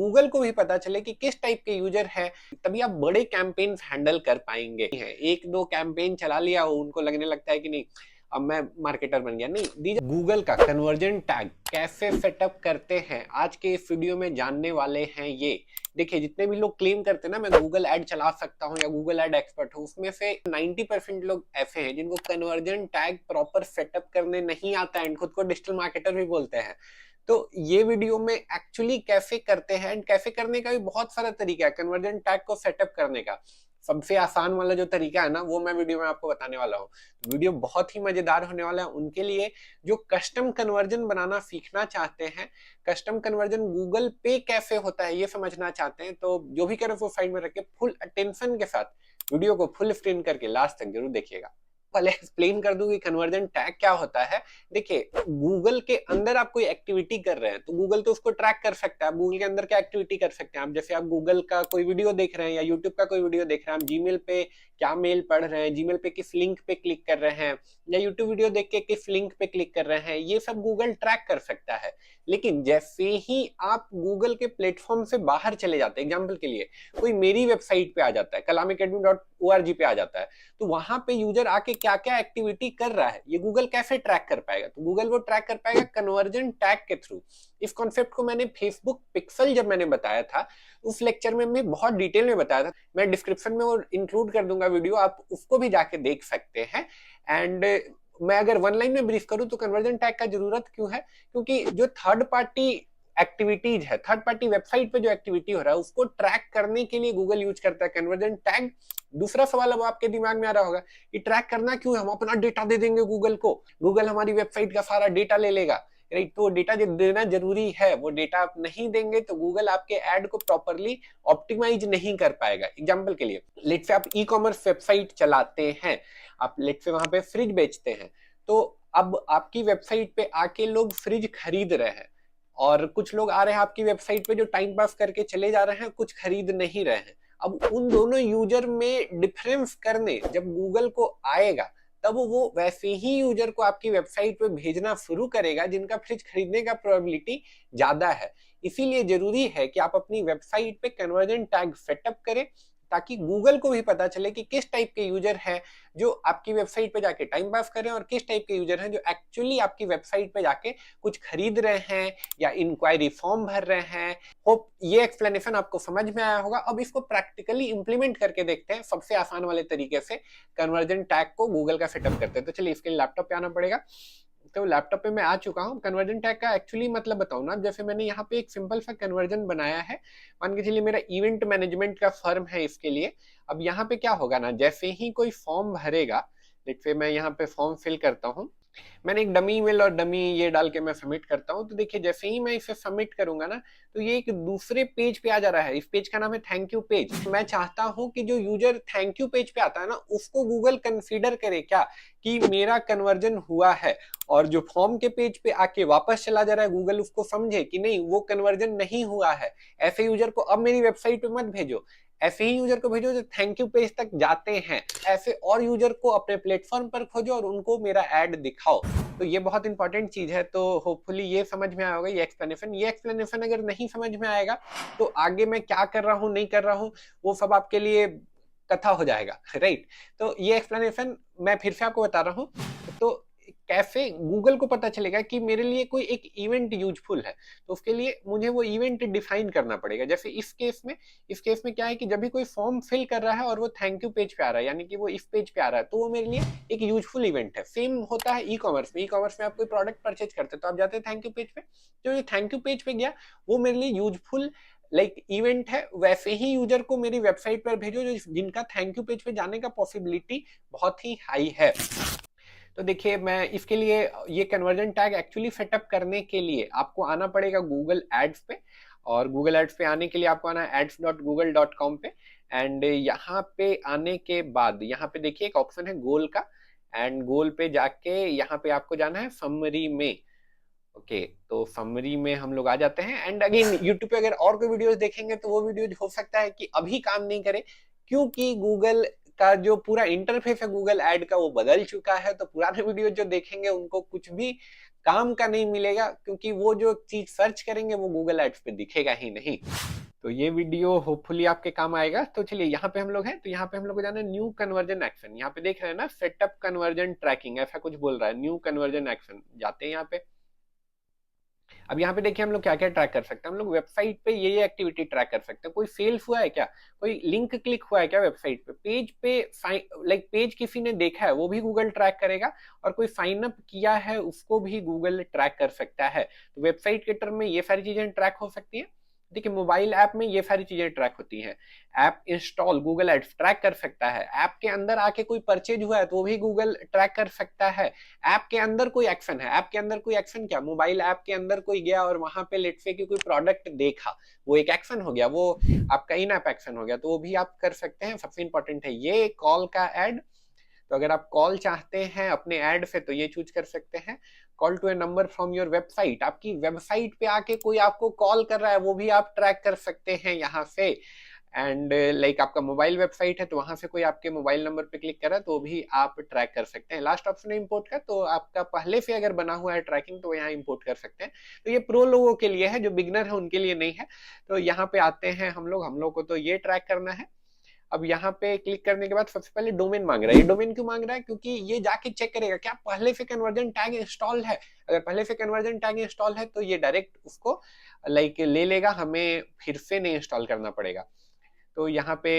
Google को भी पता चले कि किस टाइप के यूजर है, तभी आप बड़े कैंपेन हैंडल कर पाएंगे। एक दो कैंपेन चला लिया, उनको लगने लगता है कि नहीं अब मैं मार्केटर बन गया, नहीं। दीजिए गूगल का कन्वर्जन टैग कैसे सेटअप करते हैं, आज के इस वीडियो में जानने वाले हैं। ये देखिए, जितने भी लोग क्लेम करते हैं ना मैं गूगल ऐड चला सकता हूँ या गूगल ऐड एक्सपर्ट हूँ, उसमें से 90% लोग ऐसे हैं जिनको कन्वर्जन टैग प्रॉपर सेटअप करने नहीं आता है, खुद को डिजिटल मार्केटर भी बोलते हैं। तो ये वीडियो में एक्चुअली कैसे करते हैं, एंड कैसे करने का भी बहुत सारा तरीका है कन्वर्जन टैग को सेटअप करने का। सबसे आसान वाला जो तरीका है ना, वो मैं वीडियो में आपको बताने वाला हूँ। वीडियो बहुत ही मजेदार होने वाला है उनके लिए जो कस्टम कन्वर्जन बनाना सीखना चाहते हैं। कस्टम कन्वर्जन गूगल पे कैसे होता है ये समझना चाहते हैं, तो जो भी करें वो साइड में रख के फुल अटेंशन के साथ वीडियो को फुल स्क्रीन करके लास्ट तक जरूर देखिएगा। पहले एक्सप्लेन कर दूं कि कन्वर्जन टैग क्या होता है। देखिए, गूगल के अंदर आप कोई एक्टिविटी कर रहे हैं तो गूगल तो उसको ट्रैक कर सकता है। आप गूगल के अंदर क्या एक्टिविटी कर सकते हैं, आप जैसे आप गूगल का कोई वीडियो देख रहे हैं या यूट्यूब का कोई वीडियो देख रहे हैं, आप जीमेल पे क्या मेल पढ़ रहे हैं, जीमेल पे किस लिंक पे क्लिक कर रहे हैं, या यूट्यूब वीडियो देख के किस लिंक पे क्लिक कर रहे हैं, ये सब गूगल ट्रैक कर सकता है। लेकिन जैसे ही आप गूगल के प्लेटफॉर्म से बाहर चले जाते हैं, एग्जाम्पल के लिए कोई मेरी वेबसाइट पे आ जाता है, kalamacademy.org पे आ जाता है, तो वहां पे यूजर आके क्या क्या एक्टिविटी कर रहा है ये गूगल कैसे ट्रैक कर पाएगा? तो गूगल वो ट्रैक कर पाएगा कन्वर्जन टैग के थ्रू। इस कॉन्सेप्ट को मैंने फेसबुक पिक्सल जब मैंने बताया था उस लेक्चर में मैं बहुत डिटेल में बताया था, मैं डिस्क्रिप्शन में वो इंक्लूड कर दूंगा वीडियो, आप उसको भी जाके देख सकते हैं। एंड मैं अगर वन लाइन में ब्रीफ करूं तो कन्वर्जन टैग का जरूरत क्यों है, क्योंकि जो थर्ड पार्टी एक्टिविटीज है, थर्ड पार्टी वेबसाइट पे जो एक्टिविटी हो रहा है उसको ट्रैक करने के लिए गूगल यूज करता है कन्वर्जन टैग। दूसरा सवाल अब आपके दिमाग में आ रहा होगा कि ट्रैक करना क्यों है, हम अपना डेटा दे देंगे गूगल को, गूगल हमारी वेबसाइट का सारा डेटा ले लेगा, राइट? तो डेटा देना जरूरी है, वो डेटा आप नहीं देंगे तो गूगल आपके ऐड को प्रॉपरली ऑप्टिमाइज नहीं कर पाएगा। एग्जांपल के लिए लेट्स से आप ई कॉमर्स वेबसाइट चलाते हैं, आप लेट्स से वहां पे फ्रिज बेचते हैं, तो अब आपकी वेबसाइट पे आके लोग फ्रिज खरीद रहे हैं, और कुछ लोग आ रहे हैं आपकी वेबसाइट पे जो टाइम पास करके चले जा रहे हैं, कुछ खरीद नहीं रहे हैं। अब उन दोनों यूजर में डिफरेंस करने जब गूगल को आएगा तब वो वैसे ही यूजर को आपकी वेबसाइट पे भेजना शुरू करेगा जिनका फ्रिज खरीदने का प्रोबेबिलिटी ज्यादा है। इसीलिए जरूरी है कि आप अपनी वेबसाइट पे कन्वर्जन टैग सेटअप करें ताकि गूगल को भी पता चले कि किस टाइप के यूजर हैं जो आपकी वेबसाइट पे जाके टाइम पास करें और किस टाइप के यूजर हैं जो एक्चुअली आपकी वेबसाइट पे जाके कुछ खरीद रहे हैं या इंक्वायरी फॉर्म भर रहे हैं। होप ये एक्सप्लेनेशन आपको समझ में आया होगा। अब इसको प्रैक्टिकली इंप्लीमेंट करके देखते हैं सबसे आसान वाले तरीके से कन्वर्जन टैग को गूगल का सेटअप करते हैं। तो चलिए इसके लिए लैपटॉप पे आना पड़ेगा। तो लैपटॉप पे मैं आ चुका हूँ। कन्वर्जन टैग का एक्चुअली मतलब बताऊँ ना, जैसे मैंने यहाँ पे एक सिंपल सा कन्वर्जन बनाया है, मान के चलिए मेरा इवेंट मैनेजमेंट का फर्म है इसके लिए। अब यहाँ पे क्या होगा ना, जैसे ही कोई फॉर्म भरेगा, देखिए मैं यहाँ पे फॉर्म फिल करता हूँ, मैंने एक डमी ईमेल और डमी ये डाल के मैं सबमिट करता हूँ, तो देखिए जैसे ही मैं इसे सबमिट करूंगा ना तो ये एक दूसरे पेज पे आ जा रहा है। इस पेज का नाम है थैंक यू पेज। मैं चाहता हूँ कि जो यूजर थैंक यू पेज पे आता है ना उसको गूगल कंसीडर करे क्या कि मेरा कन्वर्जन हुआ है, और जो फॉर्म के पेज पे आके वापस चला जा रहा है गूगल उसको समझे कि नहीं वो कन्वर्जन नहीं हुआ है। ऐसे यूजर को अब मेरी वेबसाइट पे मत भेजो, ऐसे ही यूजर को भेजो जो थैंक यू पेज तक जाते हैं। ऐसे और यूजर को अपने प्लेटफॉर्म पर खोजो और उनको मेरा ऐड दिखाओ। तो ये बहुत इंपॉर्टेंट चीज है। तो होपफुली ये समझ में आएगा ये एक्सप्लेनेशन। ये एक्सप्लेनेशन अगर नहीं समझ में आएगा तो आगे मैं क्या कर रहा हूँ नहीं कर रहा हूँ वो सब आपके लिए कथा हो जाएगा, राइट? तो ये एक्सप्लेनेशन मैं फिर से आपको बता रहा हूँ। तो कैसे गूगल को पता चलेगा कि मेरे लिए कोई एक इवेंट यूजफुल है, तो उसके लिए मुझे वो इवेंट डिफाइन करना पड़ेगा। जैसे इस केस में क्या है कि जब भी कोई फॉर्म फिल कर रहा है और वो थैंक यू पेज पे आ रहा है, यानी कि वो इस पेज पे आ रहा है, तो वो मेरे लिए एक यूजफुल इवेंट है। सेम होता है ई कॉमर्स में। ई कॉमर्स में आप कोई प्रोडक्ट परचेज करते हैं तो आप जाते हैं थैंक यू पेज पे, जो ये थैंक यू पेज पे गया वो मेरे लिए यूजफुल इवेंट है। वैसे ही यूजर को मेरी वेबसाइट पर भेजो जो जिनका थैंक यू पेज पे जाने का पॉसिबिलिटी बहुत ही हाई है। तो देखिए मैं इसके लिए ये कन्वर्जन टैग एक्चुअली सेटअप करने के लिए आपको आना पड़ेगा गूगल एड्स पे, और गूगल एड्स पे आने के लिए आपको आना है ads.google.com पे। एंड यहाँ पे आने के बाद यहाँ पे देखिए एक ऑप्शन है गोल का, एंड गोल पे जाके यहाँ पे आपको जाना है समरी में। ओके, तो समरी में हम लोग आ जाते हैं। एंड अगेन यूट्यूब पे अगर और कोई वीडियोस देखेंगे तो वो वीडियो हो सकता है कि अभी काम नहीं करे, क्योंकि गूगल का जो पूरा इंटरफेस है गूगल ऐड का वो बदल चुका है। तो पुराने वीडियो जो देखेंगे उनको कुछ भी काम का नहीं मिलेगा, क्योंकि वो जो चीज सर्च करेंगे वो गूगल एड्स पे दिखेगा ही नहीं। तो ये वीडियो होपफुली आपके काम आएगा। तो चलिए यहाँ पे हम लोग हैं, तो यहाँ पे हम लोग को जाना है न्यू कन्वर्जन एक्शन। यहाँ पे देख रहे हैं ना, सेटअप कन्वर्जन ट्रैकिंग ऐसा कुछ बोल रहा है, न्यू कन्वर्जन एक्शन। जाते हैं यहाँ पे। अब यहाँ पे देखिए हम लोग क्या क्या ट्रैक कर सकते हैं। हम लोग वेबसाइट पे ये एक्टिविटी ट्रैक कर सकते हैं। कोई सेल हुआ है क्या, कोई लिंक क्लिक हुआ है क्या वेबसाइट पे, पेज पे लाइक पेज किसी ने देखा है वो भी गूगल ट्रैक करेगा, और कोई साइन अप किया है उसको भी गूगल ट्रैक कर सकता है। तो वेबसाइट के टर्म में ये सारी चीजें ट्रैक हो सकती है। देखिए मोबाइल ऐप में ये सारी चीजें ट्रैक होती हैं। App install Google ads track कर सकता है। ऐप के अंदर आके कोई परचेज हुआ है तो वो भी गूगल ट्रैक कर सकता है। ऐप के अंदर कोई एक्शन है, ऐप के अंदर कोई एक्शन क्या, मोबाइल ऐप के अंदर कोई गया और वहां पे लेट्स से कि कोई प्रोडक्ट देखा, वो एक एक्शन हो गया, वो आपका इन ऐप एक्शन हो गया, तो वो भी आप कर सकते हैं। सबसे इंपॉर्टेंट है ये कॉल का एड। तो अगर आप कॉल चाहते हैं अपने ऐड से तो ये चूज कर सकते हैं। Call to a number from your website, आपकी वेबसाइट पे आके कोई आपको कॉल कर रहा है वो भी आप ट्रैक कर सकते हैं यहाँ से। एंड लाइक आपका मोबाइल वेबसाइट है तो वहां से कोई आपके मोबाइल नंबर पे क्लिक कर रहा है तो भी आप ट्रैक कर सकते हैं। लास्ट ऑप्शन है इंपोर्ट का, तो आपका पहले से अगर बना हुआ है ट्रैकिंग तो यहाँ इंपोर्ट कर सकते हैं। तो ये प्रो लोगों के लिए है, जो बिगनर है उनके लिए नहीं है। तो यहाँ पे आते हैं हम लोग को तो ये ट्रैक करना है। अब यहाँ पे क्लिक करने के बाद सबसे पहले डोमेन मांग रहा है। ये डोमेन क्यों मांग रहा है, क्योंकि ये जाके चेक करेगा क्या पहले से कन्वर्जन टैग इंस्टॉल है। अगर पहले से कन्वर्जन टैग इंस्टॉल है तो ये डायरेक्ट उसको लाइक ले लेगा, हमें फिर से नहीं इंस्टॉल करना पड़ेगा। तो यहाँ पे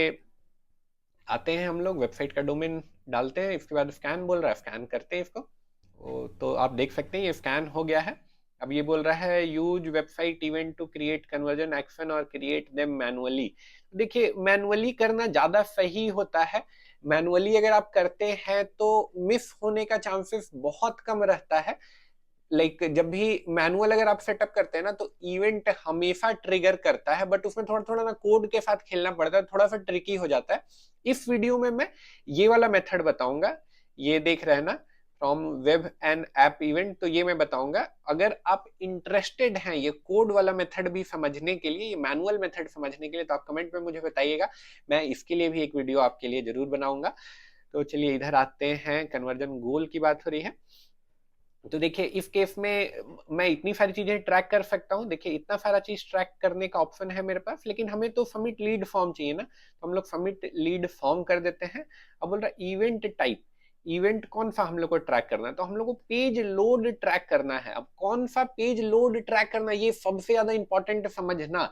आते हैं हम लोग, वेबसाइट का डोमेन डालते हैं, इसके बाद स्कैन बोल रहा है, स्कैन करते हैं इसको। तो आप देख सकते हैं ये स्कैन हो गया है। अब ये बोल रहा है use website event to create conversion action और क्रिएट देम मैनुअली। देखिए मैनुअली करना ज्यादा सही होता है। मैनुअली अगर आप करते हैं तो मिस होने का चांसेस बहुत कम रहता है। लाइक जब भी मैनुअल अगर आप सेटअप करते हैं ना तो इवेंट हमेशा ट्रिगर करता है, बट उसमें थोड़ा थोड़ा ना कोड के साथ खेलना पड़ता है, थोड़ा सा ट्रिकी हो जाता है। इस वीडियो में मैं ये वाला मेथड बताऊंगा। ये देख रहे हैं ना, from web and app event, तो ये मैं बताऊंगा। अगर आप इंटरेस्टेड हैं ये कोड वाला मेथड भी समझने के लिए, ये मैनुअल मेथड समझने के लिए, तो आप कमेंट में मुझे बताइएगा, मैं इसके लिए भी एक वीडियो आपके लिए जरूर बनाऊंगा। तो चलिए इधर आते हैं, कन्वर्जन गोल की बात हो रही है। तो देखिए इस केस में मैं इतनी सारी चीजें ट्रैक कर सकता हूँ। देखिए इतना सारा चीज ट्रैक करने का ऑप्शन है मेरे पास, लेकिन हमें तो सबमिट लीड फॉर्म चाहिए ना, तो हम लोग सबमिट लीड फॉर्म कर देते हैं। अब बोल रहा है इवेंट टाइप, इवेंट कौन सा हम लोग को ट्रैक करना है, तो हम लोग को पेज लोड ट्रैक करना है। अब कौन सा पेज लोड ट्रैक करना है ये सबसे ज्यादा इंपॉर्टेंट समझना।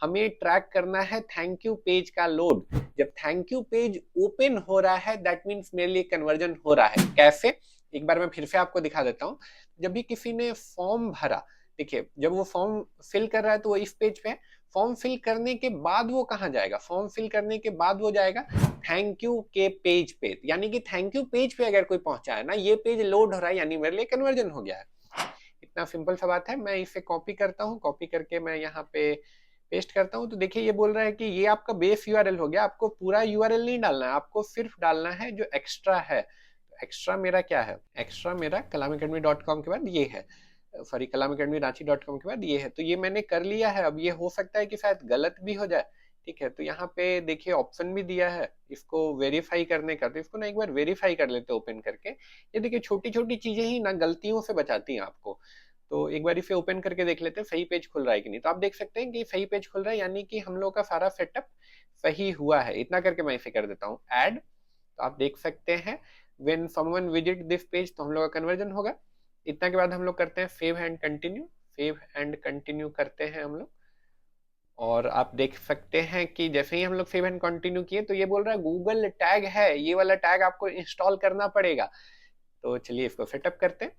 हमें ट्रैक करना है थैंक यू पेज का लोड। जब थैंक यू पेज ओपन हो रहा है दैट मीन्स मेरे लिए कन्वर्जन हो रहा है। कैसे, एक बार मैं फिर से आपको दिखा देता हूँ। जब भी किसी ने फॉर्म भरा, देखिए जब वो फॉर्म फिल कर रहा है तो वो इस पेज पे, फॉर्म फिल करने के बाद वो कहाँ जाएगा, फॉर्म फिल करने के बाद वो जाएगा थैंक यू के पेज पे। यानी कि थैंक यू पेज पे अगर कोई पहुंचा है ना, ये पेज लोड हो रहा है यानी मेरे लिए कन्वर्जन हो गया है। इतना सिंपल सा बात है। मैं इसे कॉपी करता हूँ, कॉपी करके मैं यहाँ पे पेस्ट करता हूँ। तो देखिए ये बोल रहा है कि ये आपका बेस यूआरएल हो गया, आपको पूरा यूआरएल नहीं डालना है, आपको सिर्फ डालना है जो एक्स्ट्रा है। एक्स्ट्रा मेरा क्या है, एक्स्ट्रा मेरा kalamacademy.com के बाद ये है, सॉरी kalamacademy.ranchi.com के बाद ये है। तो ये मैंने कर लिया है। अब ये हो सकता है कि शायद गलत भी हो जाए, ठीक है। तो यहाँ पे देखिए ऑप्शन भी दिया है इसको वेरीफाई करने का, तो इसको ना एक बार वेरीफाई कर लेते ओपन करके। ये देखिए छोटी छोटी चीजें ही ना गलतियों से बचाती हैं आपको। तो एक बार इसे ओपन करके देख लेते हैं सही पेज खुल रहा है कि नहीं। तो आप देख सकते हैं कि सही पेज खुल रहा है, यानी कि हम लोग का सारा सेटअप सही हुआ है। इतना करके मैं इसे कर देता हूँ ऐड। तो आप देख सकते हैं when someone visit this page तो हम लोग का कन्वर्जन होगा। इतना के बाद हम लोग करते हैं save and continue, save and continue करते हैं हम लोग। और आप देख सकते हैं कि जैसे ही हम लोग सेव एंड कंटिन्यू किए तो ये बोल रहा है गूगल टैग है, ये वाला टैग आपको इंस्टॉल करना पड़ेगा। तो चलिए इसको सेटअप करते हैं।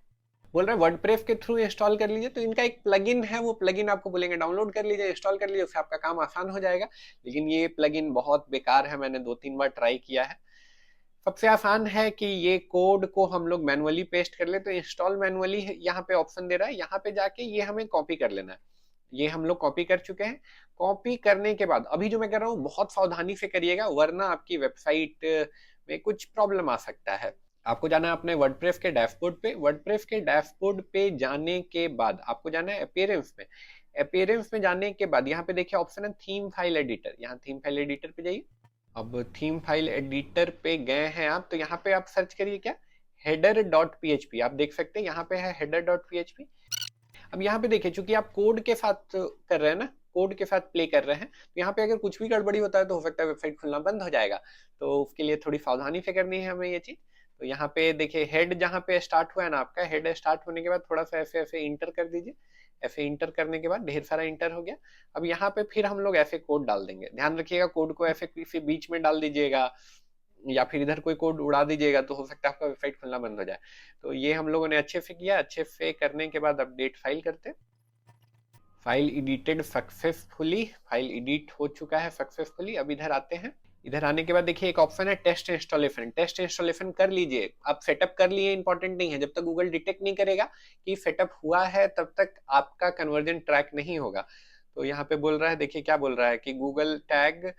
बोल रहा है वर्डप्रेस के थ्रू इंस्टॉल कर लीजिए। तो इनका एक प्लगइन है, वो प्लगइन आपको बोलेंगे डाउनलोड कर लीजिए, इंस्टॉल कर लीजिए, उससे आपका काम आसान हो जाएगा। लेकिन ये प्लगइन बहुत बेकार है, मैंने 2-3 बार ट्राई किया है। सबसे आसान है कि ये कोड को हम लोग मैनुअली पेस्ट कर ले। तो इंस्टॉल मैनुअली यहाँ पे ऑप्शन दे रहा है, यहाँ पे जाके ये हमें कॉपी कर लेना है। ये हम लोग कॉपी कर चुके हैं। कॉपी करने के बाद अभी जो मैं कर रहा हूँ बहुत सावधानी से करिएगा, वरना आपकी वेबसाइट में कुछ प्रॉब्लम आ सकता है। आपको जाना है अपने वर्डप्रेस के डैशबोर्ड पे। वर्डप्रेस के डैशबोर्ड पे जाने के बाद आपको जाना है अपीयरेंस में। अपीयरेंस में जाने के बाद यहाँ पे देखिए ऑप्शन है थीम फाइल एडिटर, यहाँ थीम फाइल एडिटर पे जाइए। अब थीम फाइल एडिटर पे गए हैं आप, तो यहाँ पे आप सर्च करिए क्या, header.php आप देख सकते हैं, यहाँ पे है header.php। अब यहाँ पे देखिए, चूंकि आप कोड के साथ कर रहे हैं ना, कोड के साथ प्ले कर रहे हैं, तो यहाँ पे अगर कुछ भी गड़बड़ी होता है तो हो सकता है वेबसाइट खुलना बंद हो जाएगा। तो उसके लिए थोड़ी सावधानी से करनी है हमें ये चीज। तो यहाँ पे देखिए हेड जहाँ पे स्टार्ट हुआ है ना आपका, हेड स्टार्ट होने के बाद थोड़ा सा ऐसे ऐसे इंटर कर दीजिए। ऐसे इंटर करने के बाद ढेर सारा इंटर हो गया। अब यहाँ पे फिर हम लोग ऐसे कोड डाल देंगे। ध्यान रखिएगा कोड को ऐसे किसी बीच में डाल दीजिएगा या फिर इधर कोई कोड उड़ा दीजिएगा तो हो सकता है आपका वेबसाइट खुलना बंद हो जाए। तो ये हम लोगों ने अच्छे से किया। अच्छे से करने के बाद अपडेट फाइल करते, file edited successfully, file edit हो चुका है सक्सेसफुली। अब इधर आते हैं। इधर आने के बाद देखिए एक ऑप्शन है टेस्ट इंस्टॉलेशन। टेस्ट इंस्टॉलेशन कर लीजिए। आप सेटअप कर लिए इंपॉर्टेंट नहीं है, जब तक गूगल डिटेक्ट नहीं करेगा कि सेटअप हुआ है तब तक आपका कन्वर्जन ट्रैक नहीं होगा। तो यहाँ पे बोल रहा है, देखिए क्या बोल रहा है कि गूगल टैग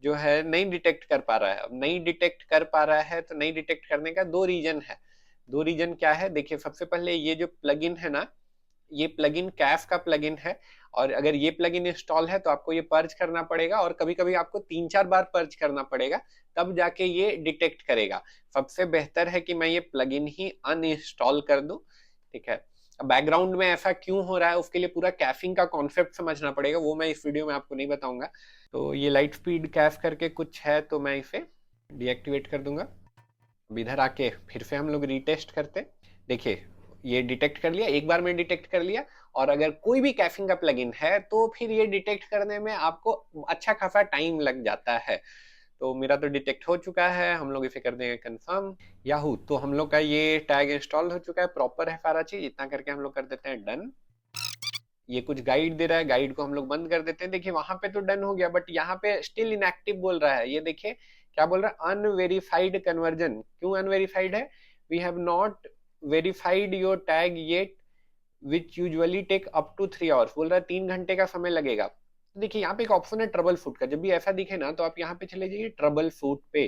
जो है नहीं डिटेक्ट कर पा रहा है। अब नहीं डिटेक्ट कर पा रहा है तो नहीं डिटेक्ट करने का दो रीजन है। दो रीजन क्या है, देखिए सबसे पहले ये जो प्लगइन है ना, ये प्लगइन कैफ का प्लगइन है, और अगर ये प्लगइन इंस्टॉल है तो आपको ये पर्ज करना पड़ेगा, और कभी कभी आपको 3-4 बार पर्ज करना पड़ेगा, तब जाके ये डिटेक्ट करेगा। सबसे बेहतर है कि मैं ये प्लगइन ही अनइंस्टॉल कर दूं। ठीक है, बैकग्राउंड में ऐसा क्यों हो रहा है उसके लिए पूरा कैफिंग का कॉन्सेप्ट समझना पड़ेगा, वो मैं इस वीडियो में आपको नहीं बताऊंगा। तो ये लाइट स्पीड कैफ करके कुछ है, तो मैं इसे डीएक्टिवेट कर दूंगा। अब इधर आके फिर से हम लोग रीटेस्ट करते। देखिए ये डिटेक्ट कर लिया, एक बार में डिटेक्ट कर लिया। और अगर कोई भी कैफिंग का प्लगइन है तो फिर ये डिटेक्ट करने में आपको अच्छा खासा टाइम लग जाता है। तो मेरा तो डिटेक्ट हो चुका है, हम लोग इसे कर देंगे कंफर्म। याहू, तो हम लोग का ये टैग इंस्टॉल हो चुका है, प्रॉपर है सारा चीज। इतना करके हम लोग कर देते हैं डन। ये कुछ गाइड दे रहा है, गाइड को हम लोग बंद कर देते हैं। देखिए वहां पे तो डन हो गया, बट यहाँ पे स्टिल इनएक्टिव बोल रहा है। ये देखिए क्या बोल रहा है, अनवेरिफाइड कन्वर्जन। क्यों अनवेरिफाइड है? We have not verified your tag yet which usually take up to 3 hours. बोल रहा है 3 घंटे का समय लगेगा। देखिए यहाँ पे एक ऑप्शन है ट्रबल फूट का। जब भी ऐसा दिखे ना तो आप यहाँ पे चले जाइए ट्रबल फूट पे।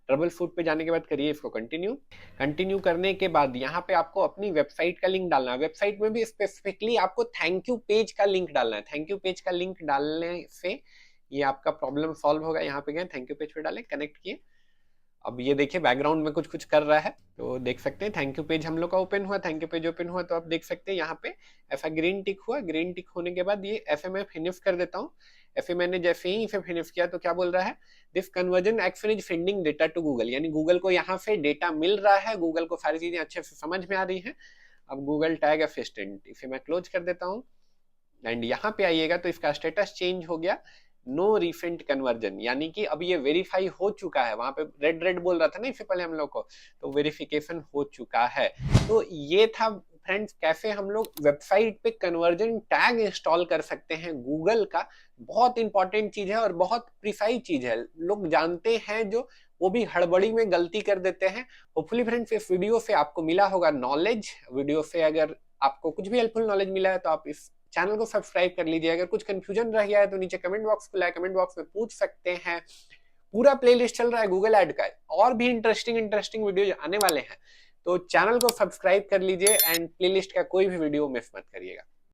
ट्रबल फूट पे जाने के बाद करिए इसको कंटिन्यू। कंटिन्यू करने के बाद यहाँ पे आपको अपनी वेबसाइट का लिंक डालना है। वेबसाइट में भी स्पेसिफिकली आपको थैंक यू पेज का लिंक डालना है। थैंक यू पेज का लिंक डालने से ये आपका प्रॉब्लम सॉल्व होगा। यहाँ पे गए, थैंक यू पेज पे डाले, कनेक्ट किए। अब ये देखिए बैकग्राउंड में कुछ कुछ कर रहा है, तो देख सकते हैं थैंक यू पेज हम लोग का ओपन हुआ। थैंक यू पेज ओपन हुआ तो आप देख सकते हैं यहाँ पे ऐसा ग्रीन टिक हुआ। ग्रीन टिक होने के बाद ये ऐसे मैं फिनिश कर देता हूँ। ऐसे मैंने जैसे ही इसे फिनिश किया तो क्या बोल रहा है, this conversion action is sending data to Google. यानी गूगल को यहाँ से डेटा मिल रहा है, गूगल को सारी चीजें अच्छे से समझ में आ रही है। अब गूगल टैग असिस्टेंट इसे मैं क्लोज कर देता हूँ। एंड यहाँ पे आइएगा तो इसका स्टेटस चेंज हो गया, नो रिसेंट कन्वर्जन, यानी कि अब ये वेरीफाई हो चुका है। वहां पे रेड रेड बोल रहा था ना इससे पहले हम लोग को, तो वेरिफिकेशन हो चुका है। तो ये था फ्रेंड्स कैसे हम लोग वेबसाइट पे कन्वर्जन टैग इंस्टॉल कर सकते हैं गूगल का। बहुत इंपॉर्टेंट चीज है और बहुत प्रिसाइज चीज है। लोग जानते हैं जो, वो भी हड़बड़ी में गलती कर देते हैं। होपफुली फ्रेंड्स इस वीडियो से आपको मिला होगा नॉलेज। वीडियो से अगर आपको कुछ भी हेल्पफुल नॉलेज मिला है तो आप इस चैनल को सब्सक्राइब कर लीजिए। अगर कुछ कंफ्यूजन रह गया है तो नीचे कमेंट बॉक्स खुला है, कमेंट बॉक्स में पूछ सकते हैं। पूरा प्लेलिस्ट चल रहा है गूगल ऐड का, और भी इंटरेस्टिंग वीडियो आने वाले हैं। तो चैनल को सब्सक्राइब कर लीजिए एंड प्लेलिस्ट का कोई भी वीडियो मिस मत करिएगा।